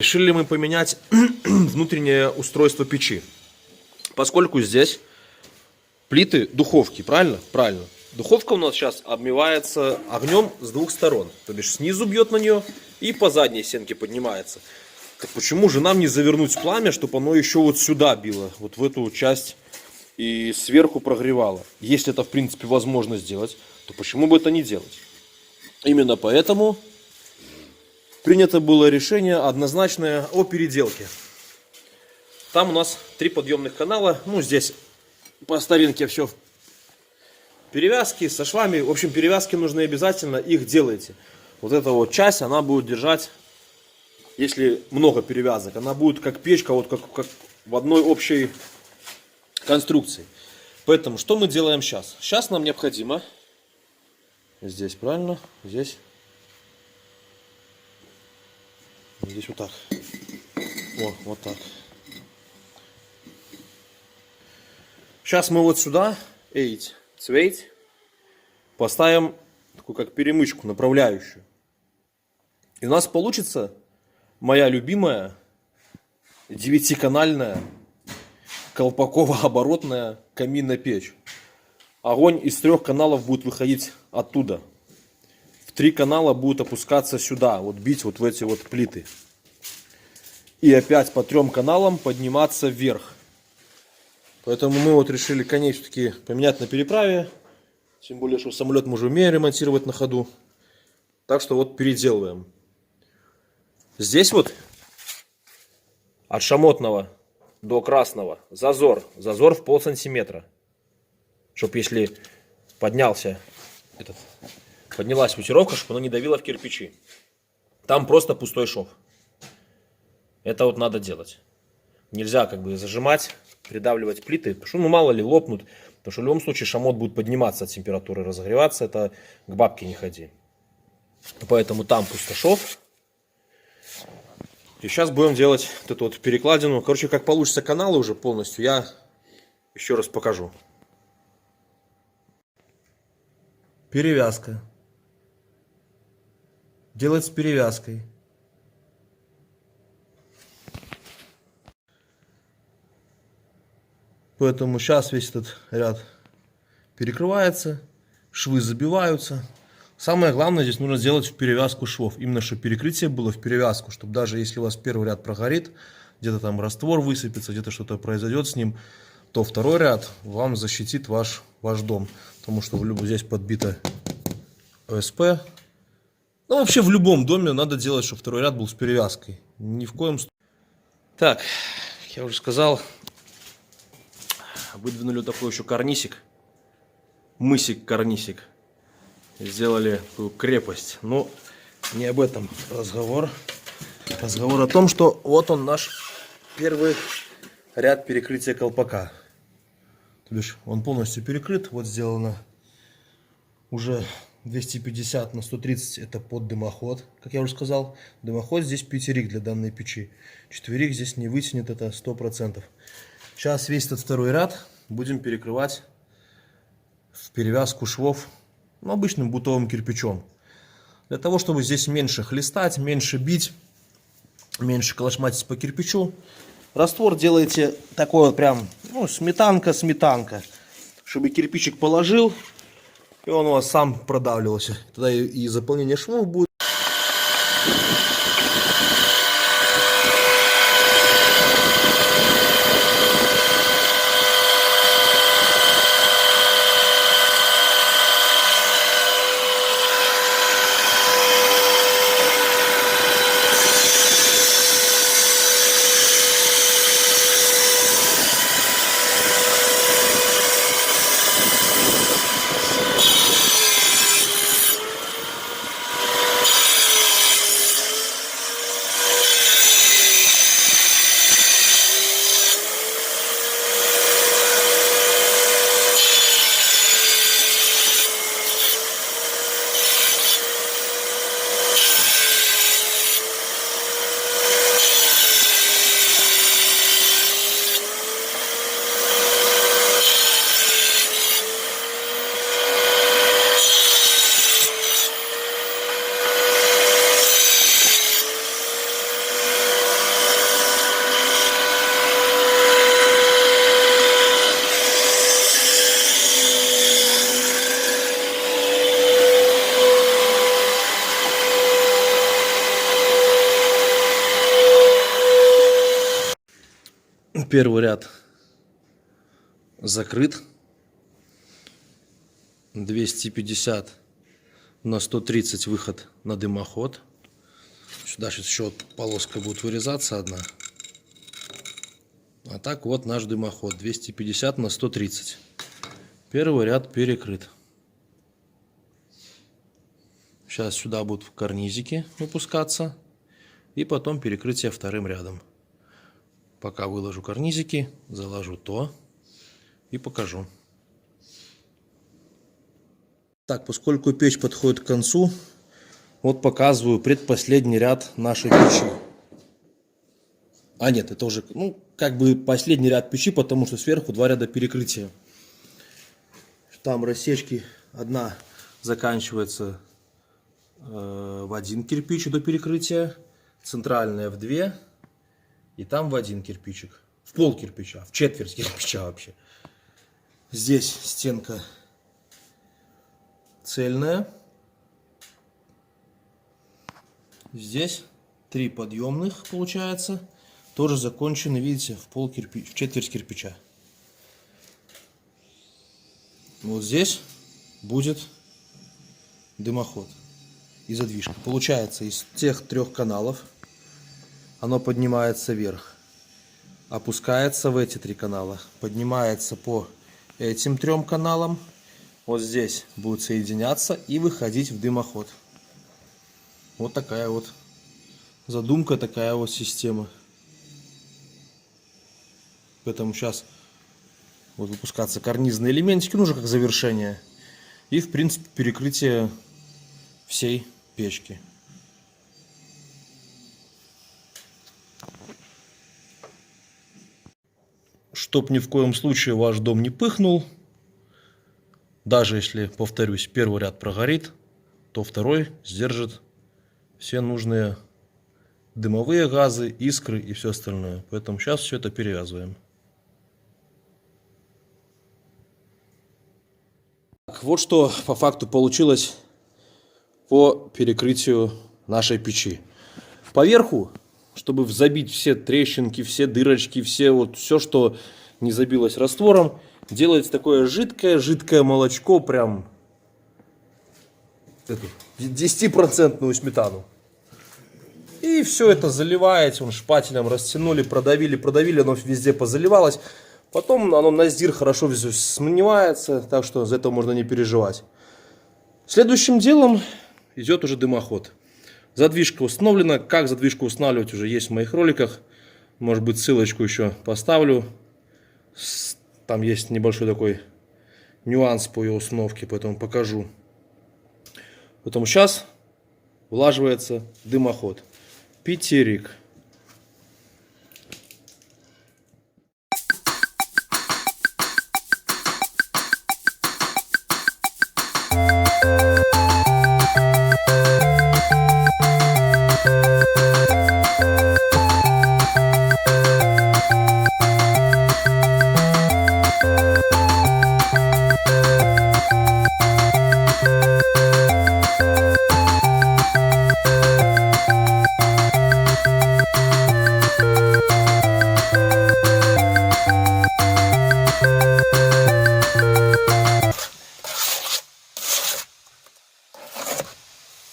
Решили мы поменять внутреннее устройство печи, поскольку здесь плиты духовки, правильно? Правильно. Духовка у нас сейчас обмивается огнем с двух сторон, то бишь снизу бьет на нее и по задней стенке поднимается. Так почему же нам не завернуть пламя, чтобы оно еще вот сюда било, вот в эту часть и сверху прогревало? Если это в принципе возможно сделать, то почему бы это не делать? Именно поэтому принято было решение однозначное о переделке. Там у нас 3 подъемных канала. Ну, здесь по старинке все перевязки со швами. В общем, перевязки нужны обязательно, их делайте. Вот эта вот часть, она будет держать, если много перевязок, она будет как печка, вот как в одной общей конструкции. Поэтому, что мы делаем сейчас? Сейчас нам необходимо, здесь правильно, здесь вот так. О, вот так. Сейчас мы вот сюда, цвейт, поставим такую как перемычку, направляющую. И у нас получится моя любимая 9-канальная колпаково-оборотная каминная печь. Огонь из 3 каналов будет выходить оттуда. В 3 канала будет опускаться сюда, вот бить вот в эти вот плиты. И опять по 3 каналам подниматься вверх. Поэтому мы вот решили коней все-таки поменять на переправе. Тем более, что самолет мы уже умеем ремонтировать на ходу. Так что вот переделываем. Здесь вот от шамотного до красного зазор в полсантиметра. Чтоб если поднялась ветировка, чтобы она не давила в кирпичи. Там просто пустой шов. Это вот надо делать. Нельзя как бы зажимать, придавливать плиты, потому что ну мало ли лопнут. Потому что в любом случае шамот будет подниматься от температуры, разогреваться. Это к бабке не ходи. Поэтому там пустошов. И сейчас будем делать вот эту вот перекладину. Короче, как получится каналы уже полностью, я еще раз покажу. Перевязка. Делать с перевязкой. Поэтому сейчас весь этот ряд перекрывается, швы забиваются. Самое главное, здесь нужно сделать в перевязку швов. Именно чтобы перекрытие было в перевязку, чтобы даже если у вас первый ряд прогорит, где-то там раствор высыпется, где-то что-то произойдет с ним, то второй ряд вам защитит ваш дом. Потому что здесь подбито ОСП. Ну, вообще в любом доме надо делать, чтобы второй ряд был с перевязкой. Ни в коем случае. Так, я уже сказал, выдвинули такой еще карнисик. Мысик-карнисик. Сделали такую крепость. Но не об этом разговор. Разговор о том, что вот он наш первый ряд перекрытия колпака. То бишь он полностью перекрыт. Вот сделано уже 250 на 130 это под дымоход. Как я уже сказал, дымоход здесь пятерик для данной печи. Четверик здесь не вытянет, это 100%. Сейчас весь этот второй ряд будем перекрывать в перевязку швов обычным бутовым кирпичом. Для того, чтобы здесь меньше хлестать, меньше бить, меньше колошматить по кирпичу. Раствор делаете такой вот прям, сметанка. Чтобы кирпичик положил, и он у вас сам продавливался. Тогда и заполнение швов будет. Первый ряд закрыт. 250 на 130 выход на дымоход. Сюда сейчас еще полоска будет вырезаться одна. А так вот наш дымоход. 250 на 130. Первый ряд перекрыт. Сейчас сюда будут карнизики выпускаться. И потом перекрытие вторым рядом. Пока выложу карнизики, заложу то и покажу. Так, поскольку печь подходит к концу, вот показываю предпоследний ряд нашей печи. А нет, это уже, ну, как бы последний ряд печи, потому что сверху два ряда перекрытия. Там рассечки, одна заканчивается в один кирпич до перекрытия, центральная в две, и там в один кирпичик, в пол кирпича, в четверть кирпича вообще. Здесь стенка цельная. Здесь 3 подъемных получается. Тоже закончены, видите, в четверть кирпича. Вот здесь будет дымоход и задвижка. Получается, из тех 3 каналов оно поднимается вверх, опускается в эти 3 канала, поднимается по этим 3 каналам. Вот здесь будет соединяться и выходить в дымоход. Вот такая вот задумка, такая вот система. Поэтому сейчас будут выпускаться карнизные элементики, ну уже как завершение. И в принципе перекрытие всей печки. Чтоб ни в коем случае ваш дом не пыхнул, даже если, повторюсь, первый ряд прогорит, то второй сдержит все нужные дымовые газы, искры и все остальное. Поэтому сейчас все это перевязываем. Вот что по факту получилось по перекрытию нашей печи. Поверху, чтобы забить все трещинки, все дырочки, все, что не забилось раствором, делается такое жидкое молочко, прям 10% сметану. И все это заливаете, он шпателем растянули, продавили, оно везде позаливалось. Потом оно на сдир хорошо все смывается, так что за это можно не переживать. Следующим делом идет уже дымоход. Задвижка установлена. Как задвижку устанавливать, уже есть в моих роликах. Может быть, ссылочку еще поставлю. Там есть небольшой такой нюанс по ее установке, поэтому покажу. Потом сейчас влаживается дымоход. Питерик.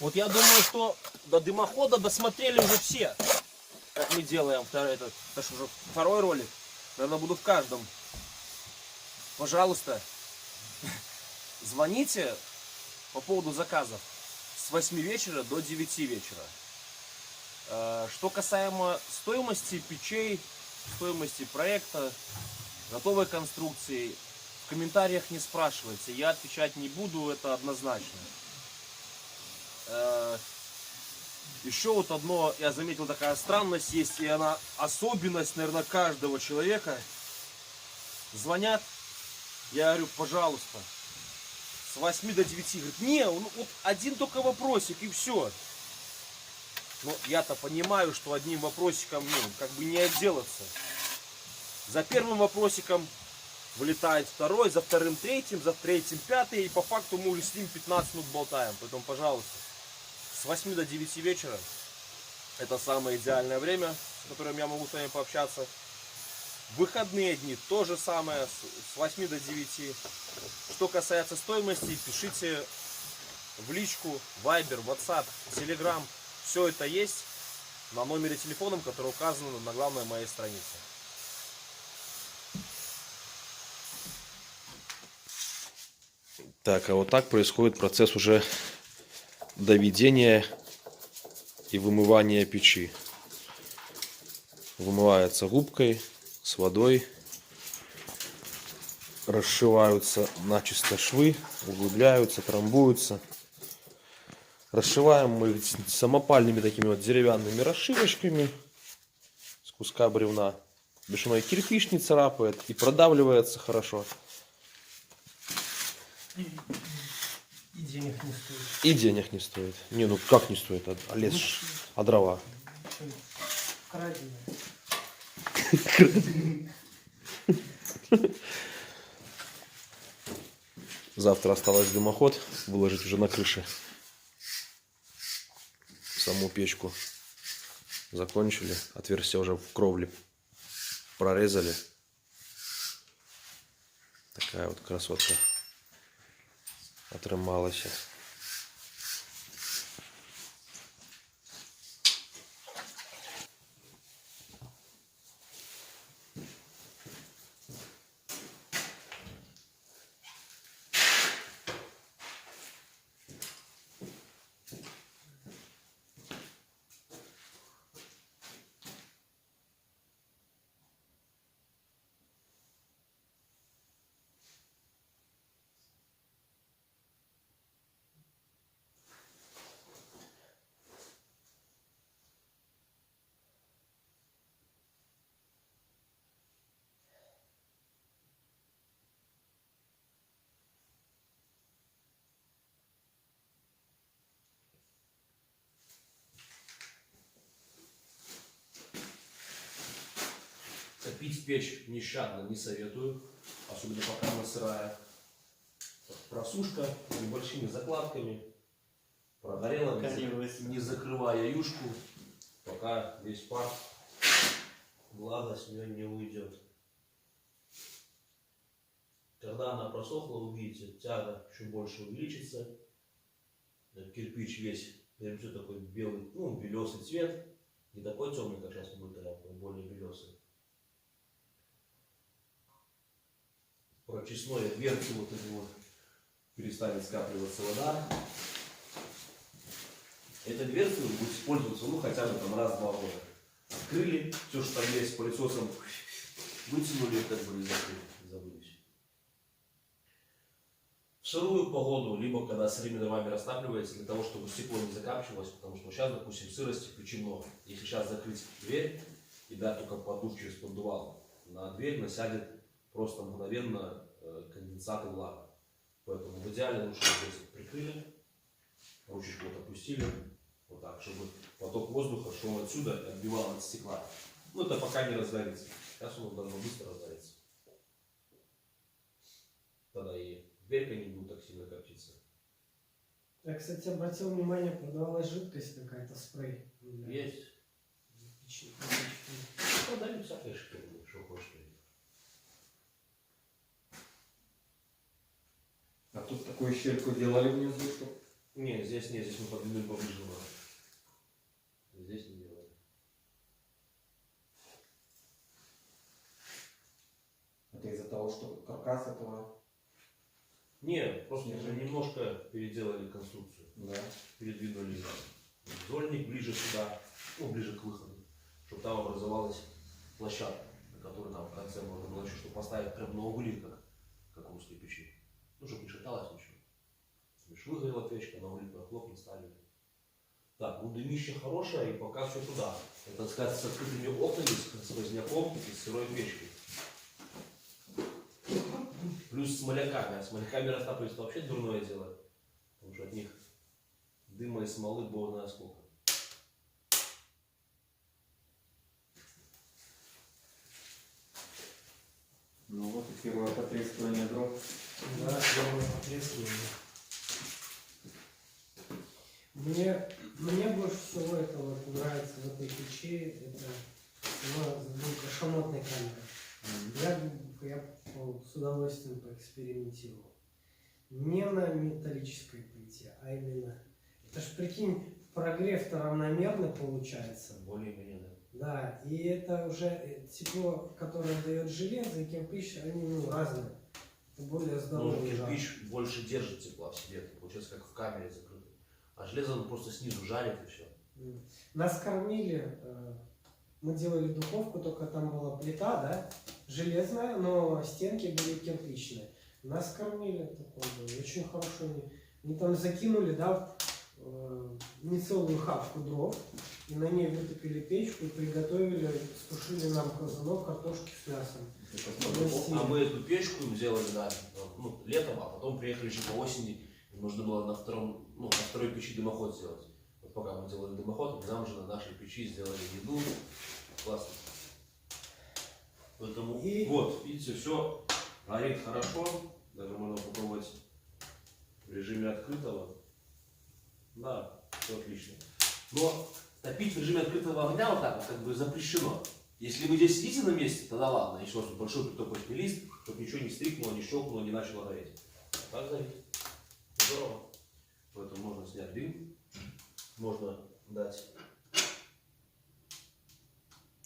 Вот я думаю, что до дымохода досмотрели уже все, как мы делаем. Это же уже второй ролик. Наверное, буду в каждом. Пожалуйста, звоните по поводу заказов с 8 вечера до 9 вечера. Что касаемо стоимости печей, стоимости проекта, готовой конструкции, в комментариях не спрашивайте. Я отвечать не буду, это однозначно. Еще вот одно, я заметил, такая странность есть, и она особенность, наверное, каждого человека. Звонят, я говорю, пожалуйста, с 8 до 9. Говорит, не, вот один только вопросик и все. Но я-то понимаю, что одним вопросиком, как бы не отделаться. За первым вопросиком вылетает второй, за вторым третьим, за третьим пятый, и по факту мы уже с ним 15 минут болтаем. Поэтому, пожалуйста, с 8 до 9 вечера это самое идеальное время, в котором я могу с вами пообщаться. В выходные дни то же самое, с 8 до 9. Что касается стоимости, пишите в личку, Viber, WhatsApp, Telegram. Все это есть на номере телефона, который указан на главной моей странице. Так, а вот так происходит процесс уже доведения и вымывания печи. Вымывается губкой с водой, расшиваются начисто швы, углубляются, трамбуются. Расшиваем мы их самопальными такими вот деревянными расшивочками с куска бревна. Бешеной кирпич не царапает и продавливается хорошо. И денег не стоит. И денег не стоит. Не, ну как не стоит? А лес, а дрова. Краденое. Завтра осталось дымоход выложить уже на крыше. Саму печку закончили. Отверстие уже в кровле прорезали. Такая вот красотка отрымалась. Топить печь нещадно не советую, особенно пока она сырая. Просушка небольшими закладками, прогорела, не закрывая юшку, пока весь пар, влага с нее не уйдет. Когда она просохла, увидите, тяга еще больше увеличится, кирпич весь приобретет такой белый, ну, белесый цвет, не такой темный, как сейчас будет, а более белесый. Прочистное дверцу вот эти вот перестанет скапливаться вода. Эта дверца будет использоваться, ну, хотя бы там раз-два года. Открыли, все, что там есть, пылесосом вытянули, как бы не закрыли, не забылись. В сырую погоду, либо когда сырыми дровами растапливается, для того, чтобы стекло не закапчивалось, потому что сейчас, допустим, сырости печи много. Если сейчас закрыть дверь и дать только подув через поддувало, на дверь насядет просто мгновенно конденсат и влага. Поэтому в идеале лучше здесь прикрыли, ручечку вот опустили, вот так, чтобы поток воздуха шел отсюда и отбивал от стекла. Ну, это пока не разгорится. Сейчас он должно быстро разгорится. Тогда и дверька не будет так сильно коптиться. Я, кстати, обратил внимание, продавалась жидкость какая-то, спрей. Есть. Продают всякие шкуры, что хочешь. А тут такую щельку делали внизу, что? Не, здесь нет, здесь мы подвинули поближе. Здесь не делали. Это из-за того, что каркас этого? Не, просто немножко переделали конструкцию. Да. Передвинули зольник ближе сюда, ну, ближе к выходу, чтобы там образовалась площадка, на которой там в конце можно было еще, чтобы поставить прям на угли, как русские печи. Ну, чтобы не шаталось ничего. Выгорела печка, на угли хлоп ставили. Так, ну дымище хорошее, и пока все туда. Это, так сказать, с открытыми окнами, с сквозняком и с сырой печкой. Плюс смоляками. А смоляками растапливать вообще дурное дело. Потому что от них дыма и смолы бог знает сколько. Ну вот и первое потрескивание дров. Да, первое потрескивание. Мне больше всего это вот нравится в этой печи, это шамотной камеры. Я с удовольствием поэкспериментировал. Не на металлической плите, а именно... Это ж, прикинь, прогрев-то равномерно получается. Более-менее, да. Да, и это уже тепло, которое дает железо и кирпич, они разные. Это более Ну, здоровый жар. кирпич больше держит тепла в себе, это получается как в камере закрытой. А железо оно просто снизу жарит и все. Нас кормили, мы делали духовку, только там была плита, да, железная, но стенки были кирпичные. Нас кормили, такое было, очень хорошо. Они там закинули, да, не целую хавку дров, и на ней вытопили печку и приготовили, стушили нам казанок картошки с мясом. А мы эту печку им сделали, да, ну, летом, а потом приехали еще по осени, и нужно было на второй печи дымоход сделать. Вот пока мы делали дымоход, нам же на нашей печи сделали еду. Классно. Поэтому, вот, видите, все горит хорошо, даже можно попробовать в режиме открытого. Да, все отлично. Но топить в режиме открытого огня вот так вот как бы запрещено. Если вы здесь сидите на месте, тогда ладно, еще раз большой притопочный лист, чтобы ничего не стрикнуло, не щелкнуло, не начало гореть. А так горит. Здорово. Поэтому можно снять дым, можно дать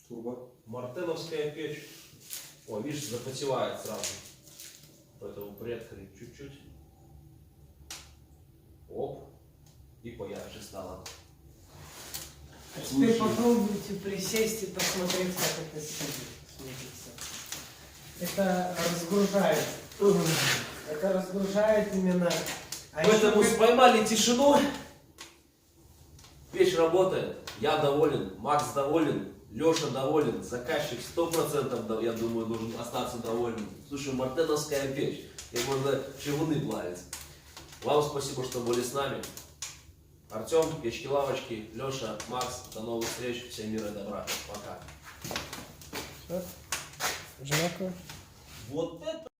Турбо. мартеновская печь. О, видишь, запотевает сразу. Поэтому приоткрыть чуть-чуть. Оп. И поярче стало. А теперь попробуйте присесть и посмотреть, как это смотрится. Это разгружает. Это разгружает именно. Поэтому поймали тишину. Печь работает. Я доволен. Макс доволен. Леша доволен. Заказчик 100%, я думаю, должен остаться доволен. Слушай, мартеновская печь. И можно чугуны плавить. Вам спасибо, что были с нами. Артем, печки-лавочки, Леша, Макс. До новых встреч. Всем мира и добра. Пока. Жако. Вот это.